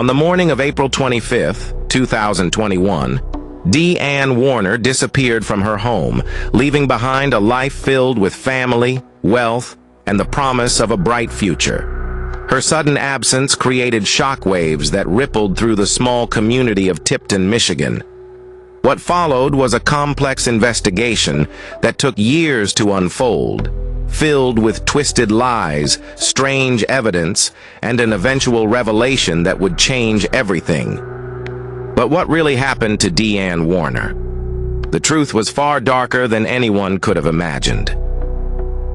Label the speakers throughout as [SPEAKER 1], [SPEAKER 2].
[SPEAKER 1] On the morning of April 25th, 2021, Dee Ann Warner disappeared from her home, leaving behind a life filled with family, wealth, and the promise of a bright future. Her sudden absence created shockwaves that rippled through the small community of Tipton, Michigan. What followed was a complex investigation that took years to unfold, filled with twisted lies, strange evidence, and an eventual revelation that would change everything. But what really happened to Dee Ann Warner? The truth was far darker than anyone could have imagined.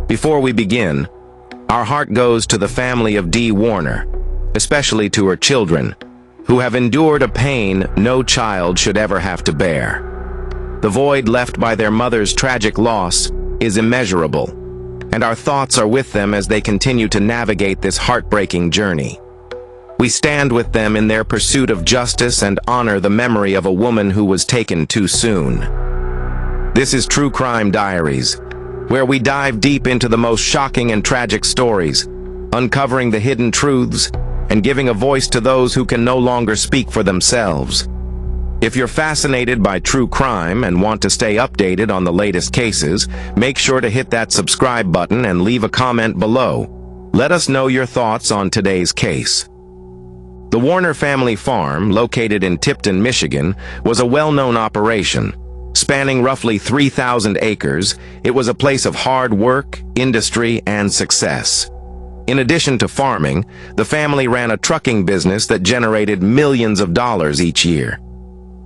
[SPEAKER 1] Before we begin, our heart goes to the family of Dee Warner, especially to her children, who have endured a pain no child should ever have to bear. The void left by their mother's tragic loss is immeasurable, and our thoughts are with them as they continue to navigate this heartbreaking journey. We stand with them in their pursuit of justice and honor the memory of a woman who was taken too soon. This is True Crime Diaries, where we dive deep into the most shocking and tragic stories, uncovering the hidden truths and giving a voice to those who can no longer speak for themselves. If you're fascinated by true crime and want to stay updated on the latest cases, make sure to hit that subscribe button and leave a comment below. Let us know your thoughts on today's case. The Warner family farm, located in Tipton, Michigan, was a well-known operation. Spanning roughly 3,000 acres, it was a place of hard work, industry, and success. In addition to farming, the family ran a trucking business that generated millions of dollars each year.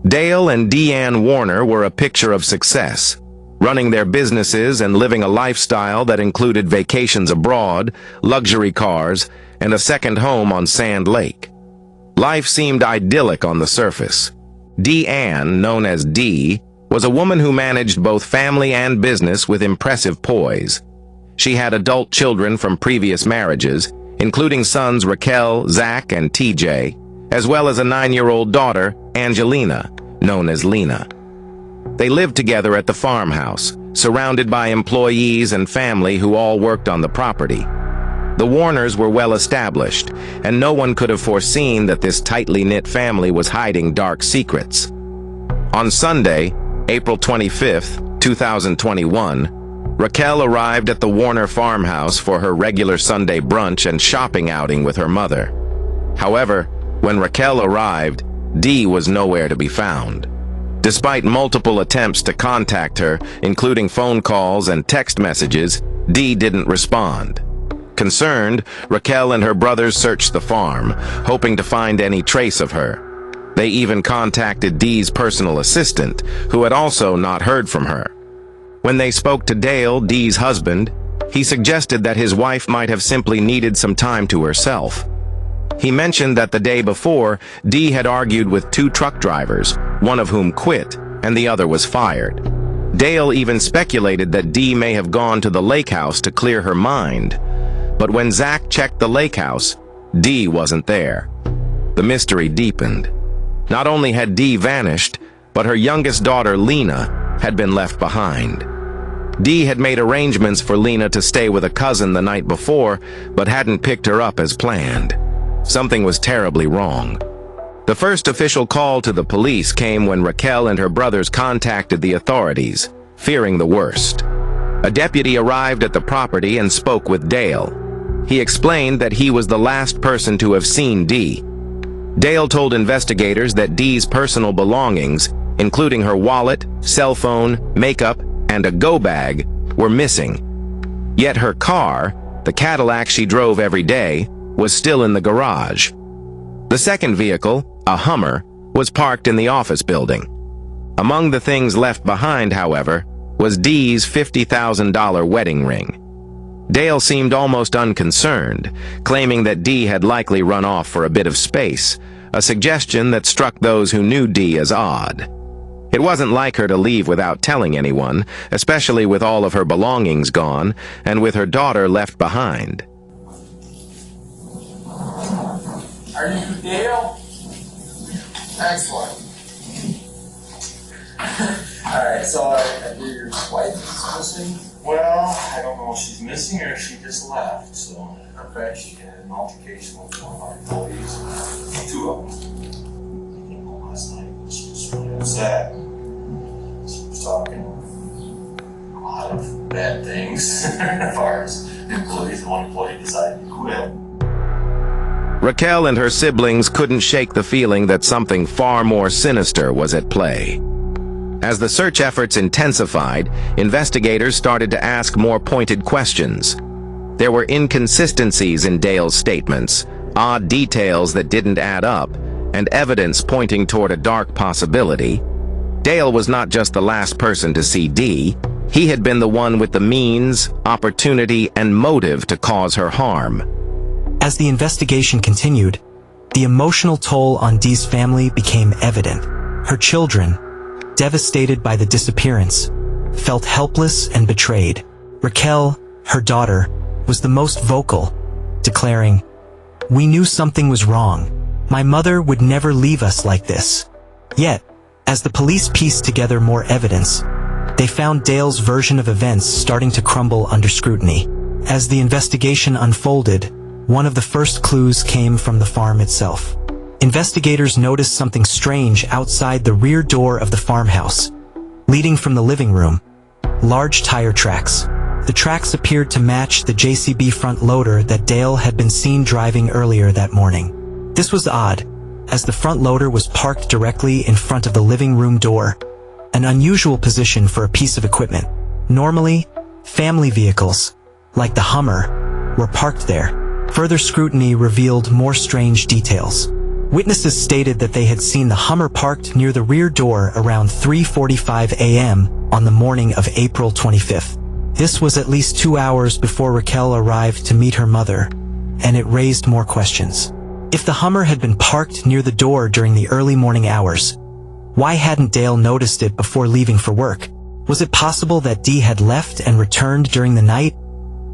[SPEAKER 1] Dale and Dee Ann Warner were a picture of success, running their businesses and living a lifestyle that included vacations abroad, luxury cars, and a second home on Sand Lake. Life seemed idyllic on the surface. Dee Ann, known as Dee, was a woman who managed both family and business with impressive poise. She had adult children from previous marriages, including sons Raquel, Zach, and TJ, as well as a 9-year-old daughter, Angelina, known as Lena. They lived together at the farmhouse, surrounded by employees and family who all worked on the property. The Warners were well established, and no one could have foreseen that this tightly knit family was hiding dark secrets. On Sunday, April 25th, 2021, Raquel arrived at the Warner farmhouse for her regular Sunday brunch and shopping outing with her mother. However, when Raquel arrived, Dee was nowhere to be found. Despite multiple attempts to contact her, including phone calls and text messages, Dee didn't respond. Concerned, Raquel and her brothers searched the farm, hoping to find any trace of her. They even contacted Dee's personal assistant, who had also not heard from her. When they spoke to Dale, Dee's husband, he suggested that his wife might have simply needed some time to herself. He mentioned that the day before, Dee had argued with 2 truck drivers, one of whom quit, and the other was fired. Dale even speculated that Dee may have gone to the lake house to clear her mind. But when Zach checked the lake house, Dee wasn't there. The mystery deepened. Not only had Dee vanished, but her youngest daughter, Lena, had been left behind. Dee had made arrangements for Lena to stay with a cousin the night before, but hadn't picked her up as planned. Something was terribly wrong. The first official call to the police came when Raquel and her brothers contacted the authorities, fearing the worst. A deputy arrived at the property and spoke with Dale. He explained that he was the last person to have seen Dee. Dale told investigators that Dee's personal belongings, including her wallet, cell phone, makeup, and a go bag, were missing. Yet her car, the Cadillac she drove every day, was still in the garage. The second vehicle, a Hummer, was parked in the office building. Among the things left behind, however, was Dee's $50,000 wedding ring. Dale seemed almost unconcerned, claiming that Dee had likely run off for a bit of space, a suggestion that struck those who knew Dee as odd. It wasn't like her to leave without telling anyone, especially with all of her belongings gone and with her daughter left behind.
[SPEAKER 2] Are you Dale? Excellent. Alright, so I hear your wife is missing?
[SPEAKER 3] Well, I don't know if she's missing or if she just left, so.
[SPEAKER 2] Okay.
[SPEAKER 3] She had an altercation with one of our employees, two of them. Last night, she was really upset. She was talking a lot of bad things as far as employees. One employee decided to quit.
[SPEAKER 1] Raquel and her siblings couldn't shake the feeling that something far more sinister was at play. As the search efforts intensified, investigators started to ask more pointed questions. There were inconsistencies in Dale's statements, odd details that didn't add up, and evidence pointing toward a dark possibility. Dale was not just the last person to see Dee. He had been the one with the means, opportunity, and motive to cause her harm.
[SPEAKER 4] As the investigation continued, the emotional toll on Dee's family became evident. Her children, devastated by the disappearance, felt helpless and betrayed. Raquel, her daughter, was the most vocal, declaring, "We knew something was wrong. My mother would never leave us like this." Yet, as the police pieced together more evidence, they found Dale's version of events starting to crumble under scrutiny. As the investigation unfolded, one of the first clues came from the farm itself. Investigators noticed something strange outside the rear door of the farmhouse, leading from the living room. Large tire tracks. The tracks appeared to match the JCB front loader that Dale had been seen driving earlier that morning. This was odd, as the front loader was parked directly in front of the living room door, an unusual position for a piece of equipment. Normally, family vehicles, like the Hummer, were parked there. Further scrutiny revealed more strange details. Witnesses stated that they had seen the Hummer parked near the rear door around 3:45 a.m. on the morning of April 25th. This was at least 2 hours before Raquel arrived to meet her mother, and it raised more questions. If the Hummer had been parked near the door during the early morning hours, why hadn't Dale noticed it before leaving for work? Was it possible that Dee had left and returned during the night?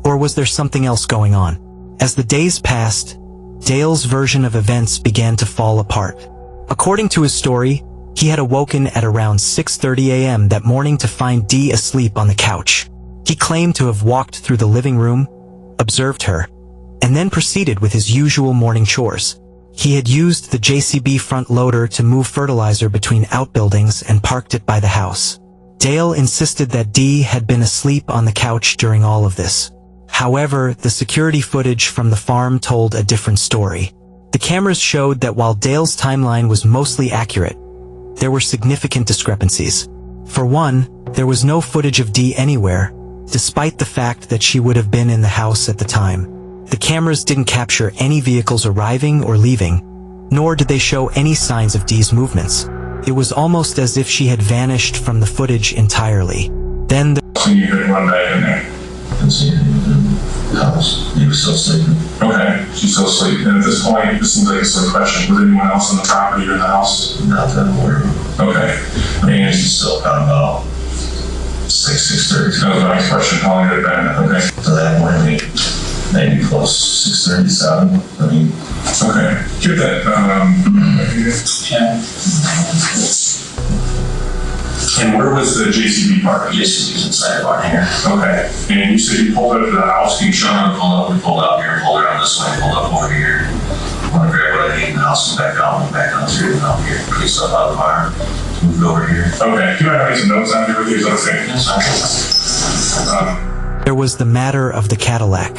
[SPEAKER 4] Or was there something else going on? As the days passed, Dale's version of events began to fall apart. According to his story, he had awoken at around 6:30 a.m. that morning to find Dee asleep on the couch. He claimed to have walked through the living room, observed her, and then proceeded with his usual morning chores. He had used the JCB front loader to move fertilizer between outbuildings and parked it by the house. Dale insisted that Dee had been asleep on the couch during all of this. However, the security footage from the farm told a different story. The cameras showed that while Dale's timeline was mostly accurate, there were significant discrepancies. For one, there was no footage of Dee anywhere, despite the fact that she would have been in the house at the time. The cameras didn't capture any vehicles arriving or leaving, nor did they show any signs of Dee's movements. It was almost as if she had vanished from the footage entirely. Then
[SPEAKER 5] You couldn't run back in there.
[SPEAKER 6] Didn't see anything in the house. He was still sleeping.
[SPEAKER 5] Okay, she's still asleep. And at this point, this seems like a silly question. Was anyone else in the property or in the house?
[SPEAKER 6] Not that I'm aware of.
[SPEAKER 5] Okay.
[SPEAKER 6] And she's still about 6:30.
[SPEAKER 5] That was my next question. How long had it been? Okay.
[SPEAKER 6] To that point, maybe close 6:37. I mean,
[SPEAKER 5] Okay. Get that.
[SPEAKER 6] yeah.
[SPEAKER 5] And where was the JCB park?
[SPEAKER 6] JCB's inside of our here.
[SPEAKER 5] Okay. And you said you pulled up to the house. Can you show me?
[SPEAKER 6] We pulled up here, pulled around this way, pulled up over here. Want to grab what I need in the house and back out, went back down through and out here. Pretty stuff out of the fire. Moved over here.
[SPEAKER 5] Okay. Do you have some notes on here with you? Is that okay?
[SPEAKER 6] Yes,
[SPEAKER 4] there was the matter of the Cadillac.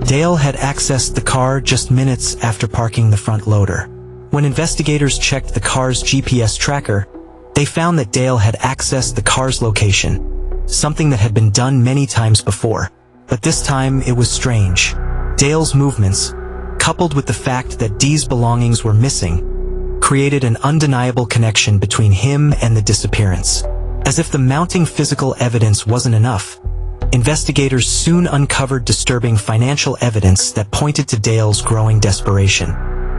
[SPEAKER 4] Dale had accessed the car just minutes after parking the front loader. When investigators checked the car's GPS tracker, they found that Dale had accessed the car's location, something that had been done many times before. But this time it was strange. Dale's movements, coupled with the fact that Dee's belongings were missing, created an undeniable connection between him and the disappearance. As if the mounting physical evidence wasn't enough, investigators soon uncovered disturbing financial evidence that pointed to Dale's growing desperation.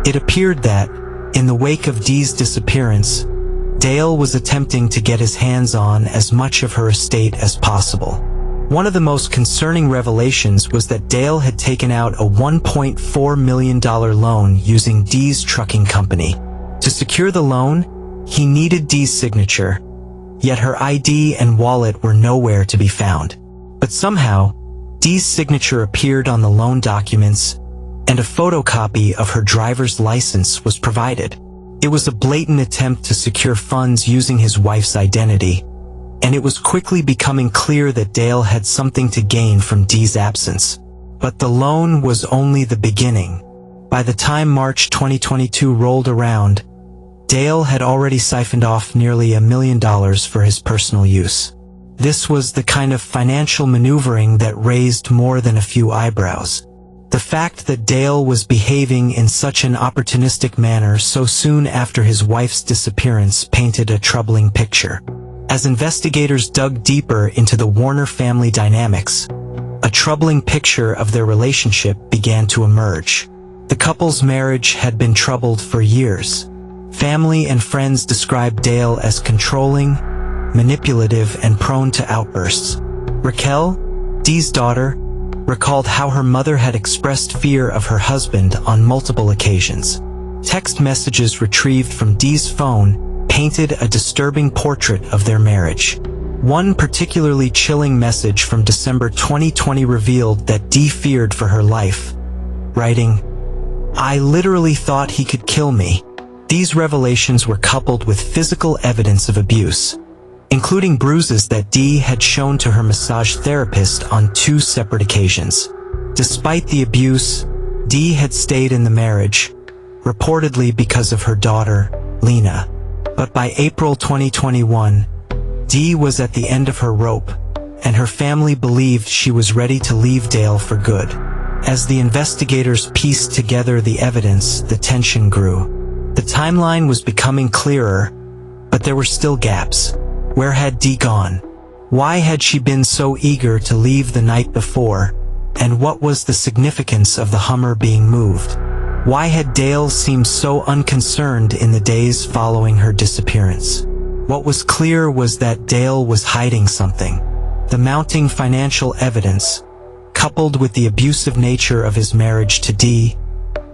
[SPEAKER 4] It appeared that, in the wake of Dee's disappearance, Dale was attempting to get his hands on as much of her estate as possible. One of the most concerning revelations was that Dale had taken out a $1.4 million loan using Dee's trucking company. To secure the loan, he needed Dee's signature, yet her ID and wallet were nowhere to be found. But somehow, Dee's signature appeared on the loan documents, and a photocopy of her driver's license was provided. It was a blatant attempt to secure funds using his wife's identity, and it was quickly becoming clear that Dale had something to gain from Dee's absence. But the loan was only the beginning. By the time March 2022 rolled around, Dale had already siphoned off nearly $1 million for his personal use. This was the kind of financial maneuvering that raised more than a few eyebrows. The fact that Dale was behaving in such an opportunistic manner so soon after his wife's disappearance painted a troubling picture. As investigators dug deeper into the Warner family dynamics, a troubling picture of their relationship began to emerge. The couple's marriage had been troubled for years. Family and friends described Dale as controlling, manipulative, and prone to outbursts. Raquel, Dee's daughter, recalled how her mother had expressed fear of her husband on multiple occasions. Text messages retrieved from Dee's phone painted a disturbing portrait of their marriage. One particularly chilling message from December 2020 revealed that Dee feared for her life, writing, "I literally thought he could kill me." These revelations were coupled with physical evidence of abuse, including bruises that Dee had shown to her massage therapist on 2 separate occasions. Despite the abuse, Dee had stayed in the marriage, reportedly because of her daughter, Lena. But by April 2021, Dee was at the end of her rope, and her family believed she was ready to leave Dale for good. As the investigators pieced together the evidence, the tension grew. The timeline was becoming clearer, but there were still gaps. Where had Dee gone? Why had she been so eager to leave the night before? And what was the significance of the Hummer being moved? Why had Dale seemed so unconcerned in the days following her disappearance? What was clear was that Dale was hiding something. The mounting financial evidence, coupled with the abusive nature of his marriage to Dee,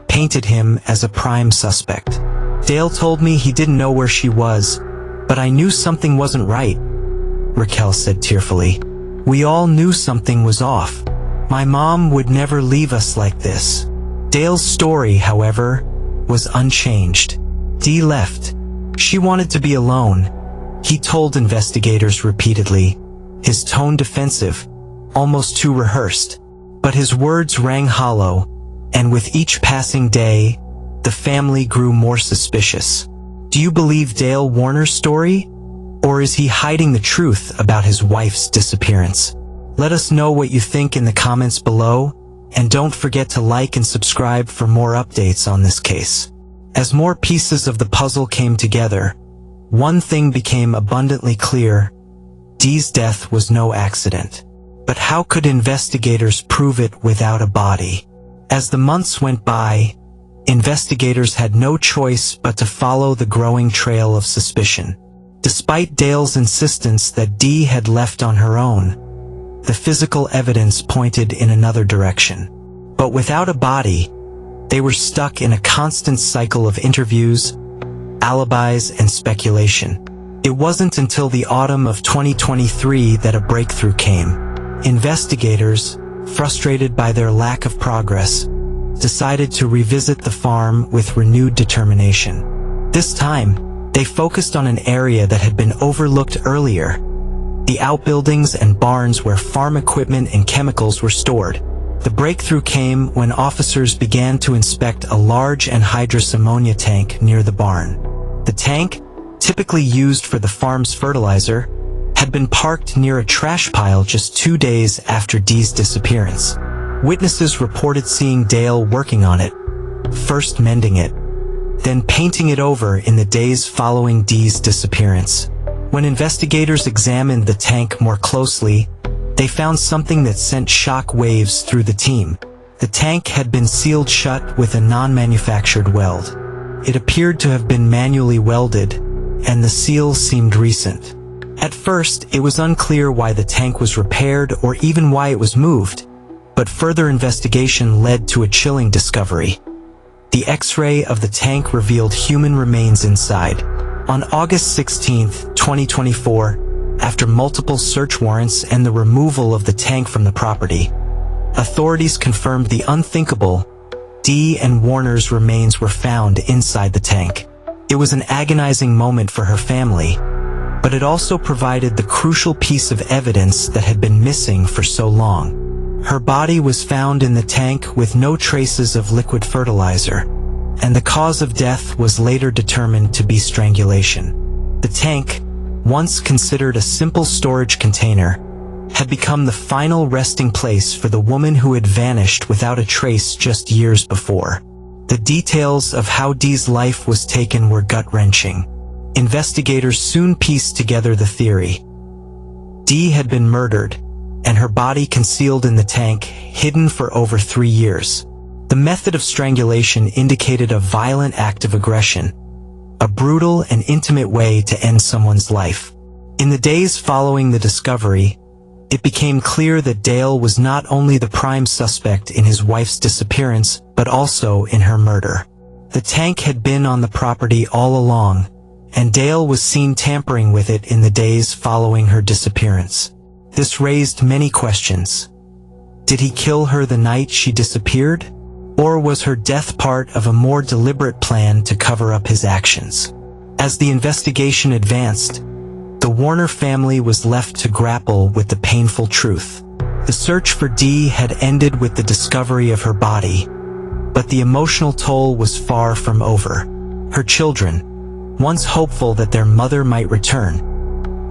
[SPEAKER 4] painted him as a prime suspect. Dale told me he didn't know where she was, but I knew something wasn't right, Raquel said tearfully. We all knew something was off. My mom would never leave us like this. Dale's story, however, was unchanged. Dee left. She wanted to be alone, he told investigators repeatedly, his tone defensive, almost too rehearsed. But his words rang hollow, and with each passing day, the family grew more suspicious. Do you believe Dale Warner's story? Or is he hiding the truth about his wife's disappearance? Let us know what you think in the comments below, and don't forget to like and subscribe for more updates on this case. As more pieces of the puzzle came together, one thing became abundantly clear: Dee's death was no accident. But how could investigators prove it without a body? As the months went by, investigators had no choice but to follow the growing trail of suspicion. Despite Dale's insistence that Dee had left on her own, the physical evidence pointed in another direction. But without a body, they were stuck in a constant cycle of interviews, alibis, and speculation. It wasn't until the autumn of 2023 that a breakthrough came. Investigators, frustrated by their lack of progress, decided to revisit the farm with renewed determination. This time, they focused on an area that had been overlooked earlier: the outbuildings and barns where farm equipment and chemicals were stored. The breakthrough came when officers began to inspect a large anhydrous ammonia tank near the barn. The tank, typically used for the farm's fertilizer, had been parked near a trash pile just 2 days after Dee's disappearance. Witnesses reported seeing Dale working on it, first mending it, then painting it over in the days following Dee's disappearance. When investigators examined the tank more closely, they found something that sent shock waves through the team. The tank had been sealed shut with a non-manufactured weld. It appeared to have been manually welded, and the seal seemed recent. At first, it was unclear why the tank was repaired or even why it was moved, but further investigation led to a chilling discovery. The X-ray of the tank revealed human remains inside. On August 16, 2024, after multiple search warrants and the removal of the tank from the property, authorities confirmed the unthinkable. Dee Ann Warner's remains were found inside the tank. It was an agonizing moment for her family, but it also provided the crucial piece of evidence that had been missing for so long. Her body was found in the tank with no traces of liquid fertilizer, and the cause of death was later determined to be strangulation. The tank, once considered a simple storage container, had become the final resting place for the woman who had vanished without a trace just years before. The details of how Dee's life was taken were gut-wrenching. Investigators soon pieced together the theory. Dee had been murdered, and her body concealed in the tank, hidden for over 3 years. The method of strangulation indicated a violent act of aggression, a brutal and intimate way to end someone's life. In the days following the discovery, it became clear that Dale was not only the prime suspect in his wife's disappearance, but also in her murder. The tank had been on the property all along, and Dale was seen tampering with it in the days following her disappearance. This raised many questions. Did he kill her the night she disappeared? Or was her death part of a more deliberate plan to cover up his actions? As the investigation advanced, the Warner family was left to grapple with the painful truth. The search for Dee had ended with the discovery of her body, but the emotional toll was far from over. Her children, once hopeful that their mother might return,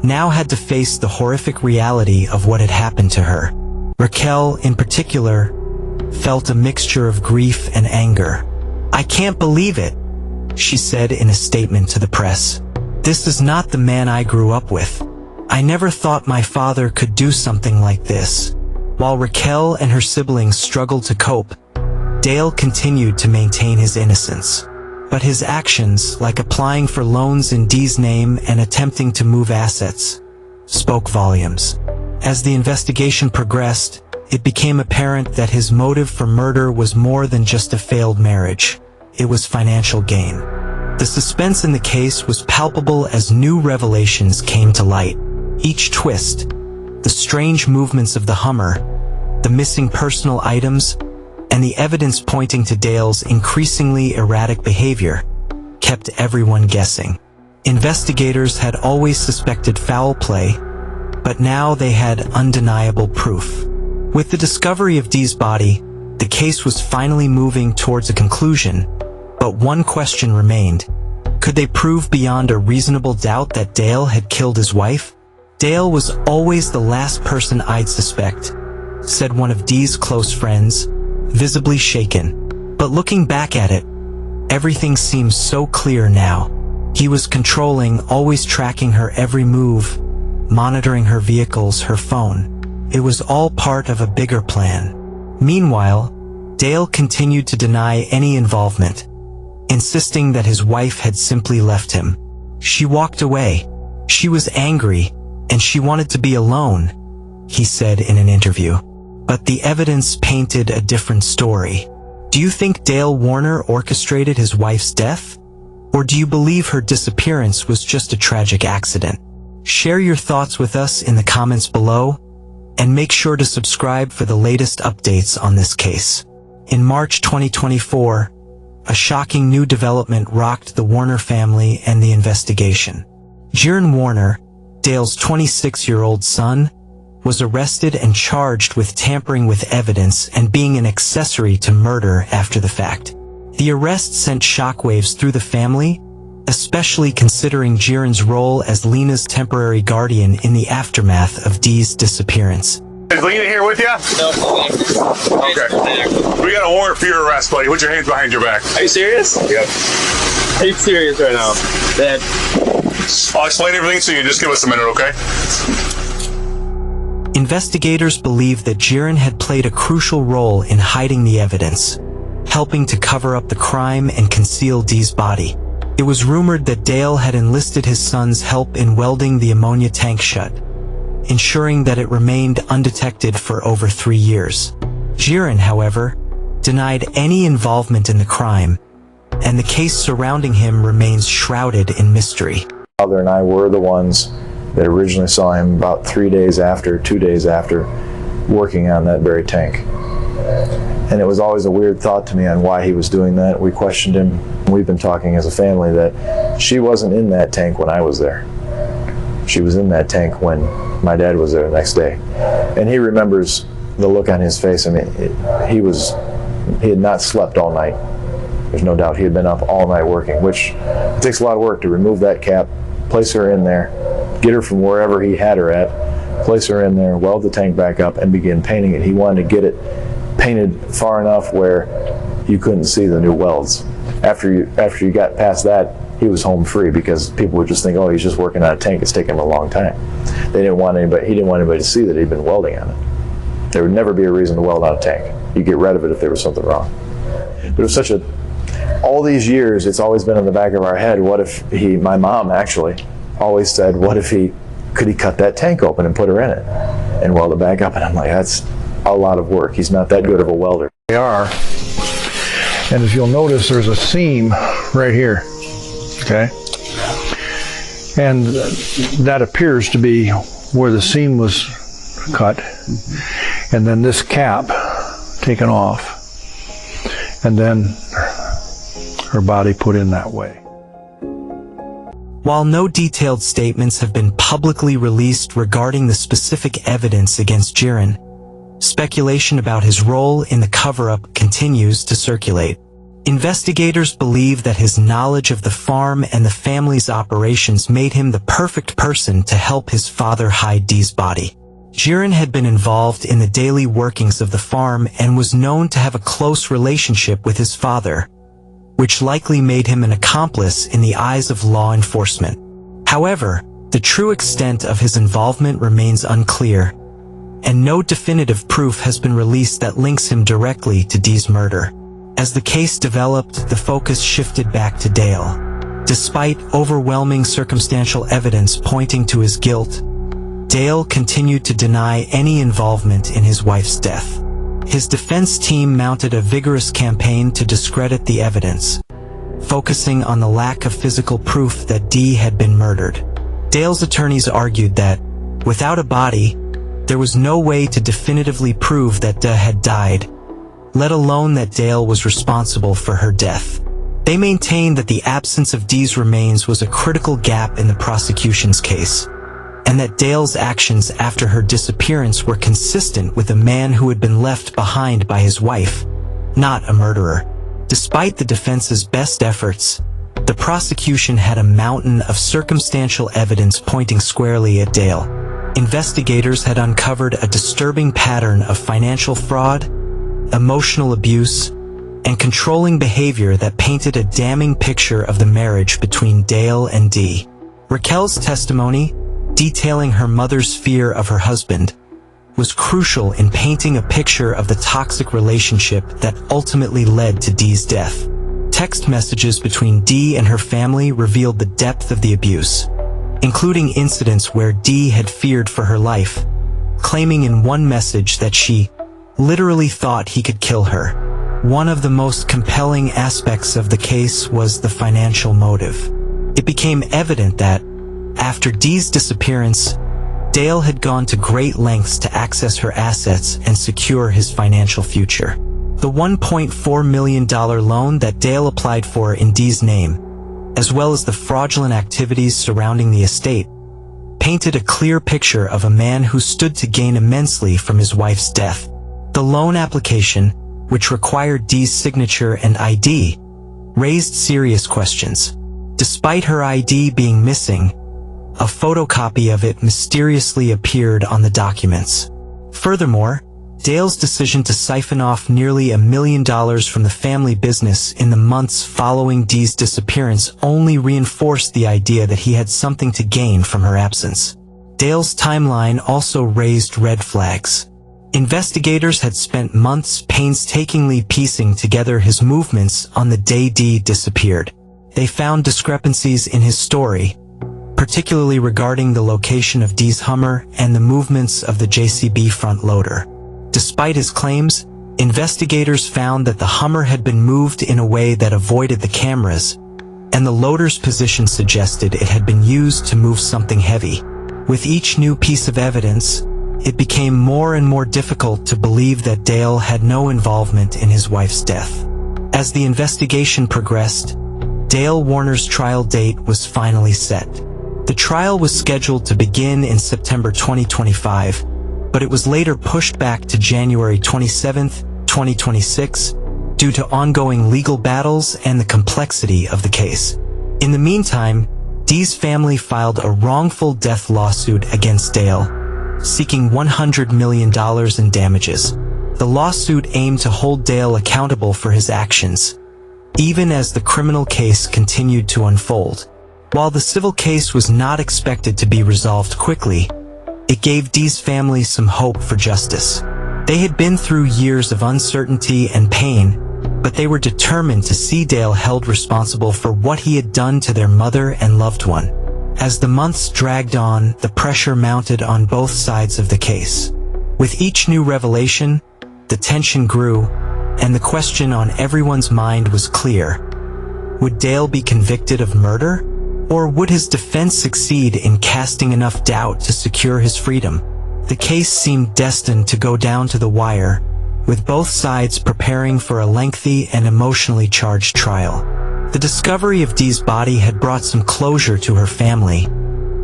[SPEAKER 4] now had to face the horrific reality of what had happened to her. Raquel, in particular, felt a mixture of grief and anger. "I can't believe it," she said in a statement to the press. "This is not the man I grew up with. I never thought my father could do something like this." While Raquel and her siblings struggled to cope, Dale continued to maintain his innocence. But his actions, like applying for loans in Dee's name and attempting to move assets, spoke volumes. As the investigation progressed, it became apparent that his motive for murder was more than just a failed marriage. It was financial gain. The suspense in the case was palpable as new revelations came to light. Each twist, the strange movements of the Hummer, the missing personal items, and the evidence pointing to Dale's increasingly erratic behavior, kept everyone guessing. Investigators had always suspected foul play, but now they had undeniable proof. With the discovery of Dee's body, the case was finally moving towards a conclusion, but one question remained. Could they prove beyond a reasonable doubt that Dale had killed his wife? "Dale was always the last person I'd suspect," said one of Dee's close friends, visibly shaken. But looking back at it, everything seems so clear now. He was controlling, always tracking her every move, monitoring her vehicles, her phone. It was all part of a bigger plan. Meanwhile, Dale continued to deny any involvement, insisting that his wife had simply left him. "She walked away. She was angry, and she wanted to be alone," he said in an interview. But the evidence painted a different story. Do you think Dale Warner orchestrated his wife's death? Or do you believe her disappearance was just a tragic accident? Share your thoughts with us in the comments below, and make sure to subscribe for the latest updates on this case. In March 2024, a shocking new development rocked the Warner family and the investigation. Dee Ann Warner, Dale's 26-year-old son, was arrested and charged with tampering with evidence and being an accessory to murder after the fact. The arrest sent shockwaves through the family, especially considering Dee Ann's role as Lena's temporary guardian in the aftermath of Dee's disappearance.
[SPEAKER 5] Is Lena here with you?
[SPEAKER 2] No.
[SPEAKER 5] Okay. We got a warrant for your arrest, buddy. Put your hands behind your back.
[SPEAKER 2] Are you serious?
[SPEAKER 5] Yep.
[SPEAKER 2] Are you serious right now? Dad.
[SPEAKER 5] I'll explain everything to you. Just give us a minute, okay?
[SPEAKER 4] Investigators believe that Dee Ann had played a crucial role in hiding the evidence, helping to cover up the crime and conceal Dee's body. It was rumored that Dale had enlisted his son's help in welding the ammonia tank shut, ensuring that it remained undetected for over 3 years. Dee Ann, however, denied any involvement in the crime, and the case surrounding him remains shrouded in mystery.
[SPEAKER 7] Father and I were the ones that originally saw him about 2 days after, working on that very tank. And it was always a weird thought to me on why he was doing that. We questioned him. We've been talking as a family that she wasn't in that tank when I was there. She was in that tank when my dad was there the next day. And he remembers the look on his face. I mean, he had not slept all night. There's no doubt he had been up all night working, which it takes a lot of work to remove that cap, place her in there, get her from wherever he had her at, place her in there, weld the tank back up, and begin painting it. He wanted to get it painted far enough where you couldn't see the new welds. After you got past that, he was home free because people would just think, oh, he's just working on a tank. It's taking him a long time. He didn't want anybody to see that he'd been welding on it. There would never be a reason to weld on a tank. You'd get rid of it if there was something wrong. But it was all these years, it's always been in the back of our head, what if my mom actually always said, what if could he cut that tank open and put her in it and weld it back up? And I'm like, that's a lot of work. He's not that good of a welder.
[SPEAKER 8] They are. And as you'll notice, there's a seam right here, okay? And that appears to be where the seam was cut. And then this cap taken off. And then her body put in that way.
[SPEAKER 4] While no detailed statements have been publicly released regarding the specific evidence against Jiren, speculation about his role in the cover-up continues to circulate. Investigators believe that his knowledge of the farm and the family's operations made him the perfect person to help his father hide Dee's body. Jiren had been involved in the daily workings of the farm and was known to have a close relationship with his father, which likely made him an accomplice in the eyes of law enforcement. However, the true extent of his involvement remains unclear, and no definitive proof has been released that links him directly to Dee's murder. As the case developed, the focus shifted back to Dale. Despite overwhelming circumstantial evidence pointing to his guilt, Dale continued to deny any involvement in his wife's death. His defense team mounted a vigorous campaign to discredit the evidence, focusing on the lack of physical proof that Dee had been murdered. Dale's attorneys argued that, without a body, there was no way to definitively prove that Dee had died, let alone that Dale was responsible for her death. They maintained that the absence of Dee's remains was a critical gap in the prosecution's case, and that Dale's actions after her disappearance were consistent with a man who had been left behind by his wife, not a murderer. Despite the defense's best efforts, the prosecution had a mountain of circumstantial evidence pointing squarely at Dale. Investigators had uncovered a disturbing pattern of financial fraud, emotional abuse, and controlling behavior that painted a damning picture of the marriage between Dale and Dee. Raquel's testimony, detailing her mother's fear of her husband, was crucial in painting a picture of the toxic relationship that ultimately led to Dee's death. Text messages between Dee and her family revealed the depth of the abuse, including incidents where Dee had feared for her life, claiming in one message that she literally thought he could kill her. One of the most compelling aspects of the case was the financial motive. It became evident that, after Dee's disappearance, Dale had gone to great lengths to access her assets and secure his financial future. The $1.4 million loan that Dale applied for in Dee's name, as well as the fraudulent activities surrounding the estate, painted a clear picture of a man who stood to gain immensely from his wife's death. The loan application, which required Dee's signature and ID, raised serious questions. Despite her ID being missing, a photocopy of it mysteriously appeared on the documents. Furthermore, Dale's decision to siphon off nearly $1 million from the family business in the months following Dee's disappearance only reinforced the idea that he had something to gain from her absence. Dale's timeline also raised red flags. Investigators had spent months painstakingly piecing together his movements on the day Dee disappeared. They found discrepancies in his story, particularly regarding the location of Dee's Hummer and the movements of the JCB front loader. Despite his claims, Investigators found that the Hummer had been moved in a way that avoided the cameras, and the loader's position suggested it had been used to move something heavy. With each new piece of evidence, it became more and more difficult to believe that Dale had no involvement in his wife's death. As the investigation progressed, Dale Warner's trial date was finally set. The trial was scheduled to begin in September 2025, but it was later pushed back to January 27, 2026, due to ongoing legal battles and the complexity of the case. In the meantime, Dee's family filed a wrongful death lawsuit against Dale, seeking $100 million in damages. The lawsuit aimed to hold Dale accountable for his actions, even as the criminal case continued to unfold. While the civil case was not expected to be resolved quickly, it gave Dee's family some hope for justice. They had been through years of uncertainty and pain, but they were determined to see Dale held responsible for what he had done to their mother and loved one. As the months dragged on, the pressure mounted on both sides of the case. With each new revelation, the tension grew, and the question on everyone's mind was clear. Would Dale be convicted of murder, or would his defense succeed in casting enough doubt to secure his freedom? The case seemed destined to go down to the wire, with both sides preparing for a lengthy and emotionally charged trial. The discovery of Dee's body had brought some closure to her family,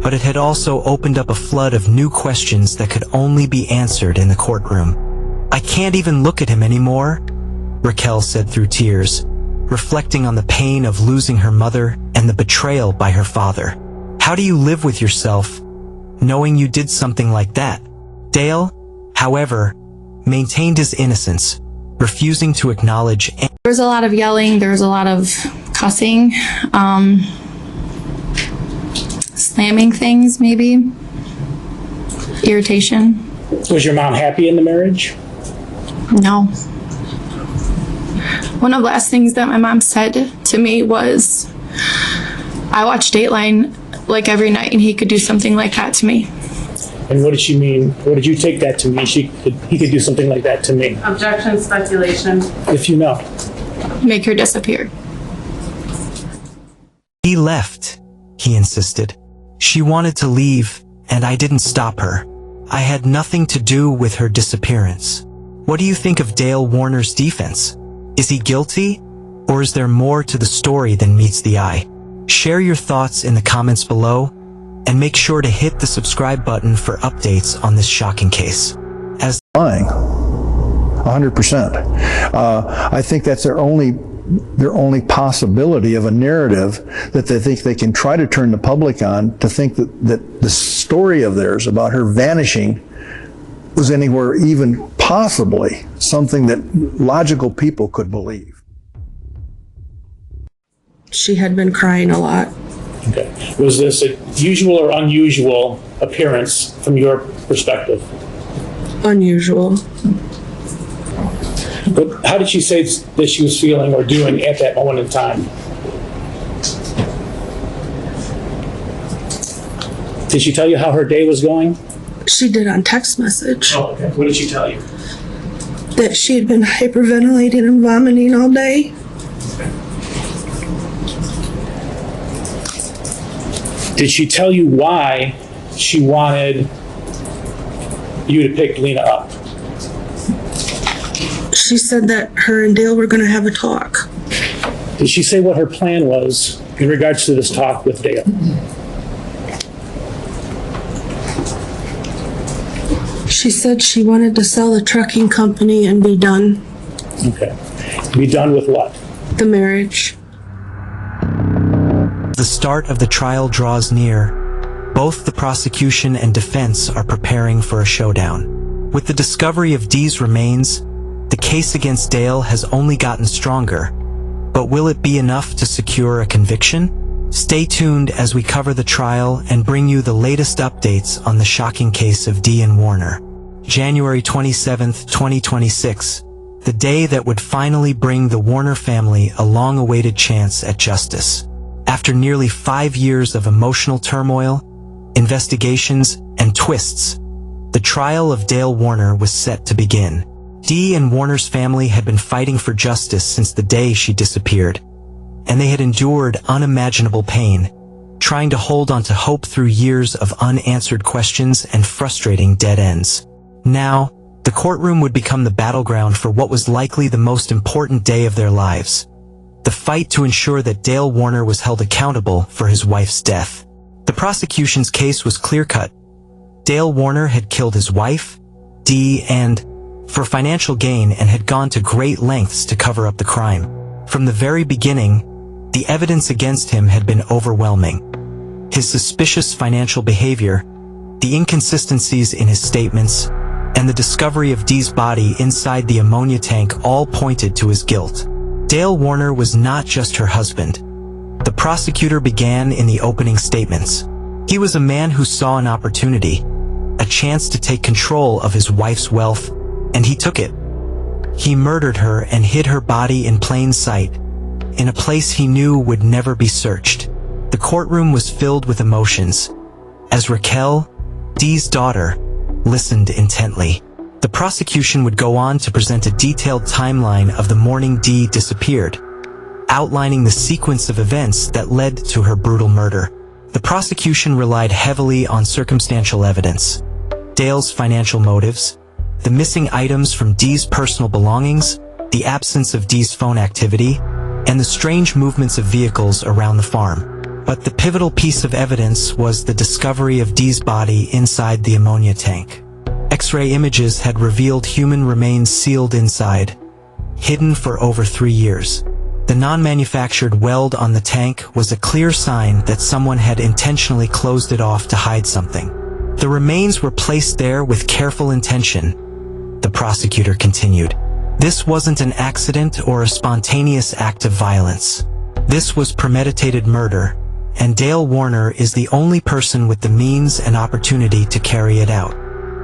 [SPEAKER 4] but it had also opened up a flood of new questions that could only be answered in the courtroom. "I can't even look at him anymore," Raquel said through tears, reflecting on the pain of losing her mother and the betrayal by her father. "How do you live with yourself, knowing you did something like that?" Dale, however, maintained his innocence, refusing to acknowledge any.
[SPEAKER 9] There was a lot of yelling, there was a lot of cussing, slamming things maybe, irritation.
[SPEAKER 10] Was your mom happy in the marriage?
[SPEAKER 9] No. One of the last things that my mom said to me was, "I watch Dateline like every night and he could do something like that to me."
[SPEAKER 10] And what did she mean? What did you take that to mean? He could do something like that to me.
[SPEAKER 11] Objection, speculation.
[SPEAKER 10] If you know.
[SPEAKER 9] Make her disappear.
[SPEAKER 4] He left, he insisted. She wanted to leave, and I didn't stop her. I had nothing to do with her disappearance. What do you think of Dale Warner's defense? Is he guilty, or is there more to the story than meets the eye? Share your thoughts in the comments below, and make sure to hit the subscribe button for updates on this shocking case. As
[SPEAKER 8] lying, 100%. I think that's their only possibility of a narrative that they think they can try to turn the public on, to think that the story of theirs about her vanishing was anywhere even possibly something that logical people could believe.
[SPEAKER 12] She had been crying a lot.
[SPEAKER 10] Okay. Was this a usual or unusual appearance from your perspective?
[SPEAKER 12] Unusual.
[SPEAKER 10] But how did she say that she was feeling or doing at that moment in time? Did she tell you how her day was going?
[SPEAKER 12] She did on text message.
[SPEAKER 10] Oh, okay. What did she tell you?
[SPEAKER 12] That she had been hyperventilating and vomiting all day.
[SPEAKER 10] Did she tell you why she wanted you to pick Lena up?
[SPEAKER 12] She said that her and Dale were going to have a talk.
[SPEAKER 10] Did she say what her plan was in regards to this talk with Dale?
[SPEAKER 12] She said she wanted to sell the trucking company and be done.
[SPEAKER 10] Okay. Be done with what?
[SPEAKER 12] The marriage.
[SPEAKER 4] the start of the trial draws near, both the prosecution and defense are preparing for a showdown. With the discovery of Dee's remains, the case against Dale has only gotten stronger. But will it be enough to secure a conviction? Stay tuned as we cover the trial and bring you the latest updates on the shocking case of Dee Ann Warner. January 27, 2026, the day that would finally bring the Warner family a long-awaited chance at justice. After nearly 5 years of emotional turmoil, investigations, and twists, the trial of Dale Warner was set to begin. Dee and Warner's family had been fighting for justice since the day she disappeared, and they had endured unimaginable pain, trying to hold on to hope through years of unanswered questions and frustrating dead ends. Now, the courtroom would become the battleground for what was likely the most important day of their lives. The fight to ensure that Dale Warner was held accountable for his wife's death. The prosecution's case was clear-cut. Dale Warner had killed his wife, Dee, for financial gain, and had gone to great lengths to cover up the crime. From the very beginning, the evidence against him had been overwhelming. His suspicious financial behavior, the inconsistencies in his statements, and the discovery of Dee's body inside the ammonia tank all pointed to his guilt. Dale Warner was not just her husband. The prosecutor began in the opening statements. He was a man who saw an opportunity, a chance to take control of his wife's wealth, and he took it. He murdered her and hid her body in plain sight, in a place he knew would never be searched. The courtroom was filled with emotions, as Raquel, Dee's daughter, listened intently. The prosecution would go on to present a detailed timeline of the morning Dee disappeared, outlining the sequence of events that led to her brutal murder. The prosecution relied heavily on circumstantial evidence: Dale's financial motives, the missing items from Dee's personal belongings, the absence of Dee's phone activity, and the strange movements of vehicles around the farm. But the pivotal piece of evidence was the discovery of Dee's body inside the ammonia tank. X-ray images had revealed human remains sealed inside, hidden for over 3 years. The non-manufactured weld on the tank was a clear sign that someone had intentionally closed it off to hide something. The remains were placed there with careful intention, the prosecutor continued. This wasn't an accident or a spontaneous act of violence. This was premeditated murder, and Dale Warner is the only person with the means and opportunity to carry it out.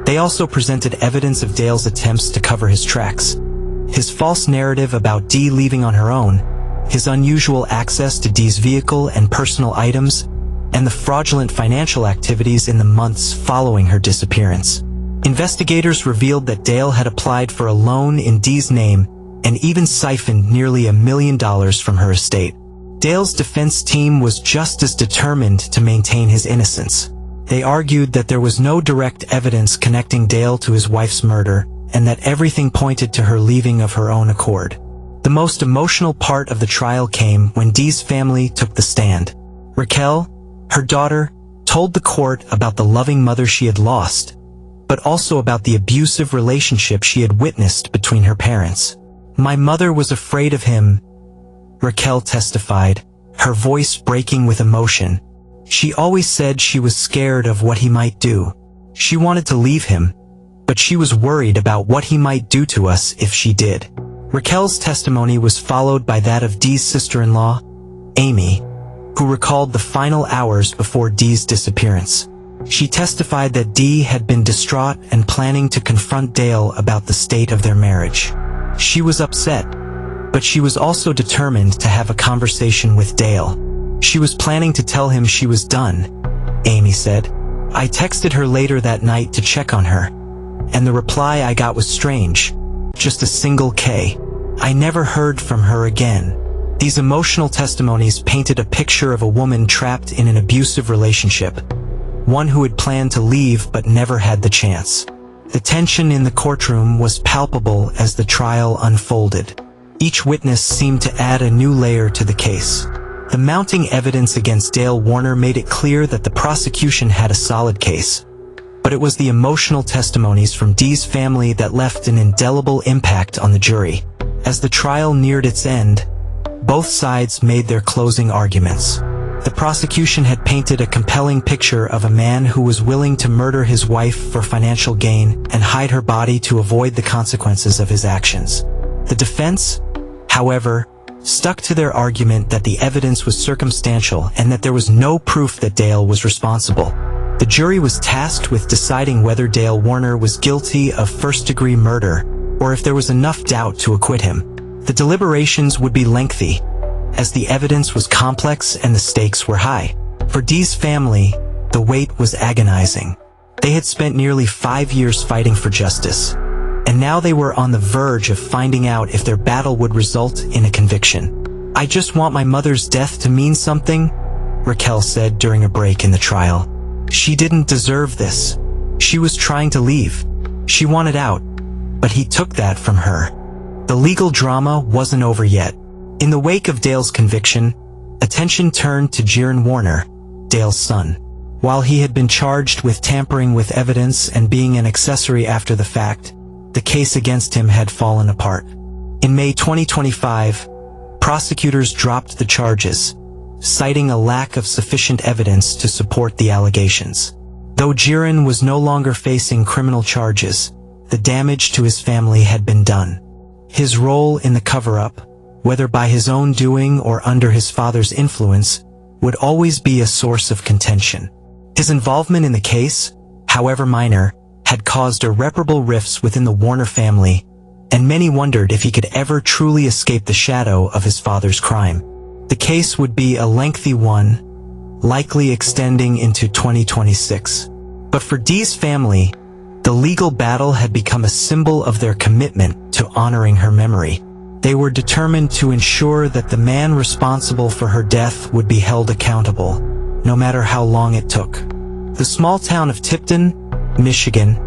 [SPEAKER 4] They also presented evidence of Dale's attempts to cover his tracks. His false narrative about Dee leaving on her own, his unusual access to Dee's vehicle and personal items, and the fraudulent financial activities in the months following her disappearance. Investigators revealed that Dale had applied for a loan in Dee's name and even siphoned nearly $1 million from her estate. Dale's defense team was just as determined to maintain his innocence. They argued that there was no direct evidence connecting Dale to his wife's murder, and that everything pointed to her leaving of her own accord. The most emotional part of the trial came when Dee's family took the stand. Raquel, her daughter, told the court about the loving mother she had lost, but also about the abusive relationship she had witnessed between her parents. "My mother was afraid of him," Raquel testified, her voice breaking with emotion. "She always said she was scared of what he might do. She wanted to leave him, but she was worried about what he might do to us if she did." Raquel's testimony was followed by that of Dee's sister-in-law, Amy, who recalled the final hours before Dee's disappearance. She testified that Dee had been distraught and planning to confront Dale about the state of their marriage. She was upset, but she was also determined to have a conversation with Dale. She was planning to tell him she was done, Amy said. "I texted her later that night to check on her, and the reply I got was strange. Just a single K. I never heard from her again." These emotional testimonies painted a picture of a woman trapped in an abusive relationship, one who had planned to leave but never had the chance. The tension in the courtroom was palpable as the trial unfolded. Each witness seemed to add a new layer to the case. The mounting evidence against Dale Warner made it clear that the prosecution had a solid case, but it was the emotional testimonies from Dee's family that left an indelible impact on the jury. As the trial neared its end, both sides made their closing arguments. The prosecution had painted a compelling picture of a man who was willing to murder his wife for financial gain and hide her body to avoid the consequences of his actions. The defense, however, stuck to their argument that the evidence was circumstantial and that there was no proof that Dale was responsible. The jury was tasked with deciding whether Dale Warner was guilty of first-degree murder or if there was enough doubt to acquit him. The deliberations would be lengthy, as the evidence was complex and the stakes were high. For Dee's family, the wait was agonizing. They had spent nearly 5 years fighting for justice, and now they were on the verge of finding out if their battle would result in a conviction. "I just want my mother's death to mean something," Raquel said during a break in the trial. "She didn't deserve this. She was trying to leave. She wanted out, but he took that from her." The legal drama wasn't over yet. In the wake of Dale's conviction, attention turned to Dee Ann Warner, Dale's son. While he had been charged with tampering with evidence and being an accessory after the fact, the case against him had fallen apart. In May 2025, prosecutors dropped the charges, citing a lack of sufficient evidence to support the allegations. Though Dee Ann was no longer facing criminal charges, the damage to his family had been done. His role in the cover-up, whether by his own doing or under his father's influence, would always be a source of contention. His involvement in the case, however minor, had caused irreparable rifts within the Warner family, and many wondered if he could ever truly escape the shadow of his father's crime. The case would be a lengthy one, likely extending into 2026. But for Dee's family, the legal battle had become a symbol of their commitment to honoring her memory. They were determined to ensure that the man responsible for her death would be held accountable, no matter how long it took. The small town of Tipton, Michigan,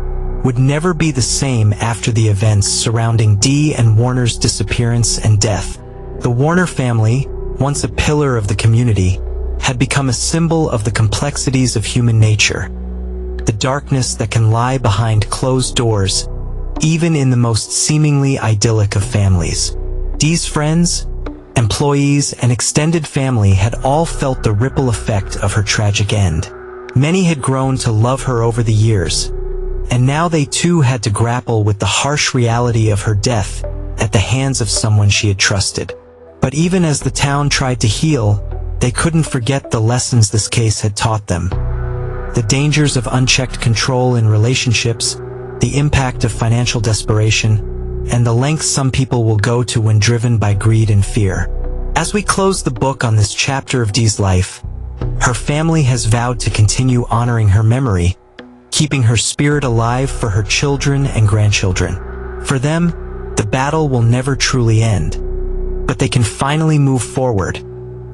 [SPEAKER 4] would never be the same after the events surrounding Dee and Warner's disappearance and death. The Warner family, once a pillar of the community, had become a symbol of the complexities of human nature, the darkness that can lie behind closed doors, even in the most seemingly idyllic of families. Dee's friends, employees, and extended family had all felt the ripple effect of her tragic end. Many had grown to love her over the years, and now they too had to grapple with the harsh reality of her death at the hands of someone she had trusted. But even as the town tried to heal, they couldn't forget the lessons this case had taught them. The dangers of unchecked control in relationships, the impact of financial desperation, and the lengths some people will go to when driven by greed and fear. As we close the book on this chapter of Dee's life, her family has vowed to continue honoring her memory, keeping her spirit alive for her children and grandchildren. For them, the battle will never truly end, but they can finally move forward,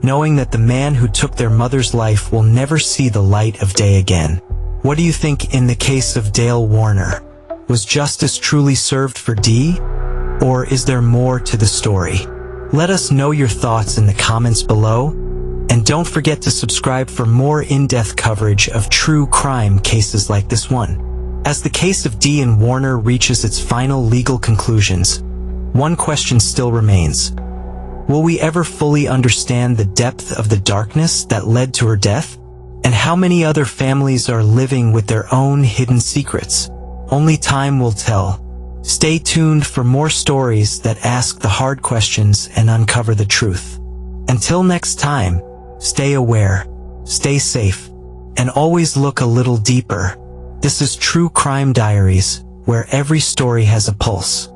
[SPEAKER 4] knowing that the man who took their mother's life will never see the light of day again. What do you think in the case of Dale Warner? Was justice truly served for Dee, or is there more to the story? Let us know your thoughts in the comments below, and don't forget to subscribe for more in-depth coverage of true crime cases like this one. As the case of Dee Ann Warner reaches its final legal conclusions, one question still remains. Will we ever fully understand the depth of the darkness that led to her death? And how many other families are living with their own hidden secrets? Only time will tell. Stay tuned for more stories that ask the hard questions and uncover the truth. Until next time, stay aware, stay safe, and always look a little deeper. This is True Crime Diaries, where every story has a pulse.